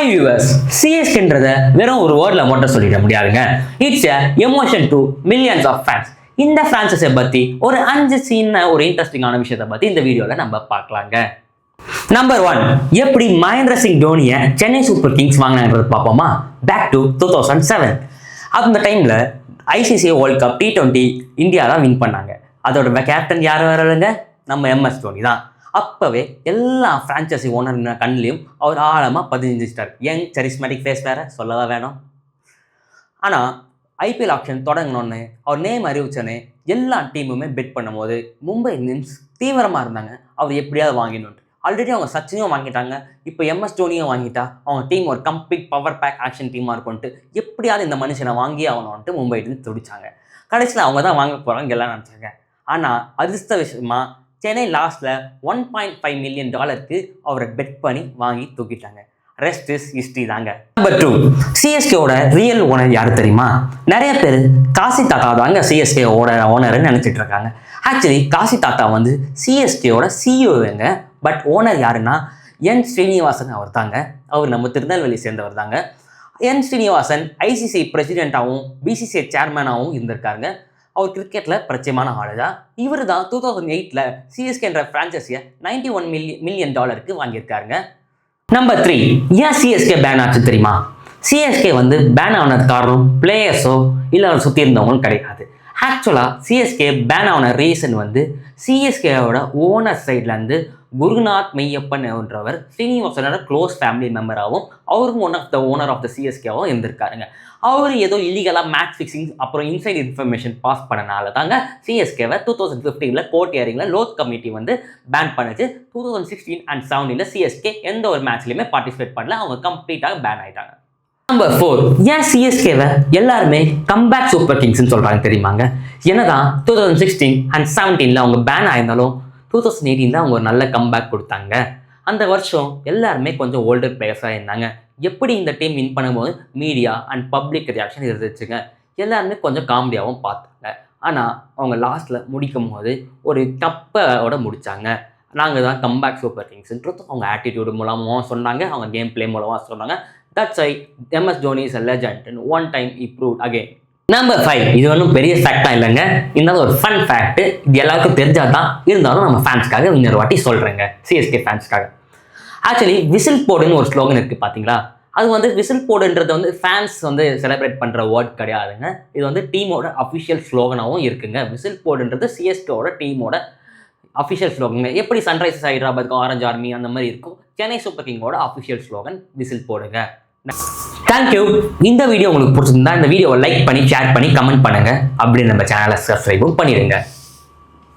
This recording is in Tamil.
Hi viewers, CSKன்றத வெறும் ஒரு வேர்ட்ல மட்டும் சொல்லிட முடியாதுங்க. It's a emotion to millions of fans. இந்த பிரான்சைஸை பத்தி ஒரு 5 சீன்ன ஒரு இன்ட்ரெஸ்டிங்கான விஷயத்தை பத்தி இந்த வீடியோல நம்ம பார்க்கலாங்க. நம்பர் 1, எப்படி மகேந்திர சிங் தோனியை சென்னை சூப்பர் கிங்ஸ் வாங்கினாங்கிறது பார்ப்போமா. Back to 2007. அந்த டைம்ல ICC world cup T20 India தான் வின் பண்ணாங்க. அதோட கேப்டன் யார் வரலங்க, நம்ம MS தோனி தான். அப்பவே எல்லா பிரான்ச்சைசி ஓனர் கண்ணிலையும் அவர் ஆழமாக பதிஞ்சிட்டார். யங் சரிஸ்மேட்டிக் ஃபேஸ் வேற சொல்லவா வேணும். ஆனால் IPL ஆப்ஷன் தொடங்கினோன்னு அவர் நேம் அறிவிச்சோன்னே எல்லா டீமுமே பெட் பண்ணும்போது மும்பை இந்தியன்ஸ் தீவிரமாக இருந்தாங்க அவர் எப்படியாவது வாங்கினோன்ட்டு. ஆல்ரெடி அவங்க சச்சினையும் வாங்கிட்டாங்க, இப்போ MS தோனியும் வாங்கிட்டா அவங்க டீம் ஒரு கம்ப்ளீட் பவர் பேக் ஆக்ஷன் டீமாக இருக்கும்ட்டு எப்படியாவது இந்த மனுஷனை வாங்கி ஆகணும்ட்டு மும்பை இந்தியன்ஸ் துடிச்சாங்க. கடைசியில் அவங்க தான் வாங்க போகிறாங்க எல்லாம் நினச்சாங்க. ஆனால் அதிர்ஷ்ட விஷயமா சென்னை லாஸ்ட்டில் $1.5 மில்லியன் அவரை பெட் பண்ணி வாங்கி தூக்கிட்டாங்க. ரெஸ்ட் இஸ் ஹிஸ்ட்ரி தாங்க. நம்பர் 2, சிஎஸ்கேவோட ரியல் ஓனர் யார் தெரியுமா? நிறைய பேர் காசி தாத்தா தாங்க சிஎஸ்கேவோட ஓனர்னு நினச்சிட்டு இருக்காங்க. ஆக்சுவலி காசி தாத்தா வந்து சிஎஸ்கேவோட சிஇஓங்க. பட் ஓனர் யாருன்னா என் ஸ்ரீனிவாசன் அவர் தாங்க. அவர் நம்ம திருநெல்வேலி சேர்ந்தவர் தாங்க. என் ஸ்ரீனிவாசன் ஐசிசி பிரசிடென்ட்டாகவும் BCCI சேர்மனாகவும் இருந்திருக்காருங்க. அவர் கிரிக்கெட்டில் பிரச்சயமான ஆளு தான். இவர் தான் 2008 சிஎஸ்கேன்ற ஃப்ரான்ச்சைஸியை $91 மில்லியன் வாங்கியிருக்காருங்க. நம்பர் 3, ஏன் சிஎஸ்கே பேன் ஆச்சு தெரியுமா? சிஎஸ்கே வந்து பேன் ஆனது காரணம் பிளேயர்ஸோ இல்லை அவர் சுற்றி இருந்தவங்களும் கிடையாது. ஆக்சுவலாக சிஎஸ்கே பேன் ஆன ரீசன் வந்து சிஎஸ்கேவோட ஓனர் சைட்லேருந்து குருநாத் மெய்யப்பன் என்றவர் ஸ்ரீனிவாசனோட க்ளோஸ் ஃபேமிலி மெம்பராகவும் அவரும் one of the owner of the சிஎஸ்கேவும் இருந்திருக்காருங்க. அவர் ஏதோ இல்லீகலாக மேட்ச் ஃபிக்ஸிங் அப்புறம் இன்சைட் இன்ஃபர்மேஷன் பாஸ் பண்ணனால தாங்க சிஎஸ்கேவை 2015 கோர்ட் ஹியரிங்கில் லோத் கமிட்டி வந்து பேன் பண்ணுச்சு. 2016 and 17 சிஎஸ்கே எந்த ஒரு மேட்ச்லையுமே பார்ட்டிசிபேட் பண்ணல, அவங்க கம்ப்ளீட்டாக பேன் ஆகிட்டாங்க. நம்பர் 4, ஏன் சிஎஸ்கேவை எல்லாருமே கம்பேக் சூப்பர் கிங்ஸ்ன்னு சொல்கிறாங்க தெரியுமாங்க? என்னதான் 2016 and 17 அவங்க பேன் ஆயிருந்தாலும் 2018 அவங்க ஒரு நல்ல கம்பேக் கொடுத்தாங்க. அந்த வருஷம் எல்லாருமே கொஞ்சம் ஓல்டர் பிளேயர்ஸாக இருந்தாங்க. எப்படி இந்த டீம் வின் பண்ணும்போது மீடியா அண்ட் பப்ளிக் ரியாக்ஷன் இருந்துச்சுங்க. எல்லாருமே கொஞ்சம் காமெடியாகவும் பார்த்தாங்க. ஆனால் அவங்க லாஸ்ட்டில் முடிக்கும் போது ஒரு கப்போட முடித்தாங்க. நாங்கள் தான் கம்பேக் சூப்பர் கிங்ஸ்ன்றது அவங்க ஆட்டிடியூடு மூலமாக சொன்னாங்க, அவங்க கேம் பிளே மூலமாக சொன்னாங்க. That's I MS Dhoni is a legend and one time he proved again. Number 5, இது ஒன்றும் பெரிய ஃபேக்டாக இல்லைங்க, இருந்தாலும் ஒரு ஃபன் ஃபேக்ட். இது எல்லாருக்கும் தெரிஞ்சால் தான், இருந்தாலும் நம்ம ஃபேன்ஸ்க்காக இன்னொரு வாட்டி சொல்கிறேங்க, சிஎஸ்கே ஃபேன்ஸ்க்காக. ஆக்சுவலி விசில் போடுன்னு ஒரு ஸ்லோகன் இருக்குது பார்த்தீங்களா? அது வந்து விசில் போடுன்றது வந்து ஃபேன்ஸ் வந்து செலிப்ரேட் பண்ணுற வேர்ட் கிடையாதுங்க. இது வந்து டீமோட அஃபிஷியல் ஸ்லோகனாகவும் இருக்குங்க. விசில் போடுன்றது சிஎஸ்கேவோட டீமோட அஃபிஷியல் ஸ்லோகன். எப்படி சன்ரைசர்ஸ் ஹைதராபாத்துக்கு ஆரஞ்ச் ஆர்மி அந்த மாதிரி இருக்கும், சென்னை சூப்பர் கிங்கோட அஃபிஷியல் ஸ்லோகன் விசில் போடுங்க. தேங்க்யூ. இந்த வீடியோ உங்களுக்கு பிடிச்சிருந்தா இந்த வீடியோவை லைக் பண்ணி ஷேர் பண்ணி கமெண்ட் பண்ணுங்க. அப்படி நம்ம சேனலை சப்ஸ்கிரைபும் பண்ணிடுங்க.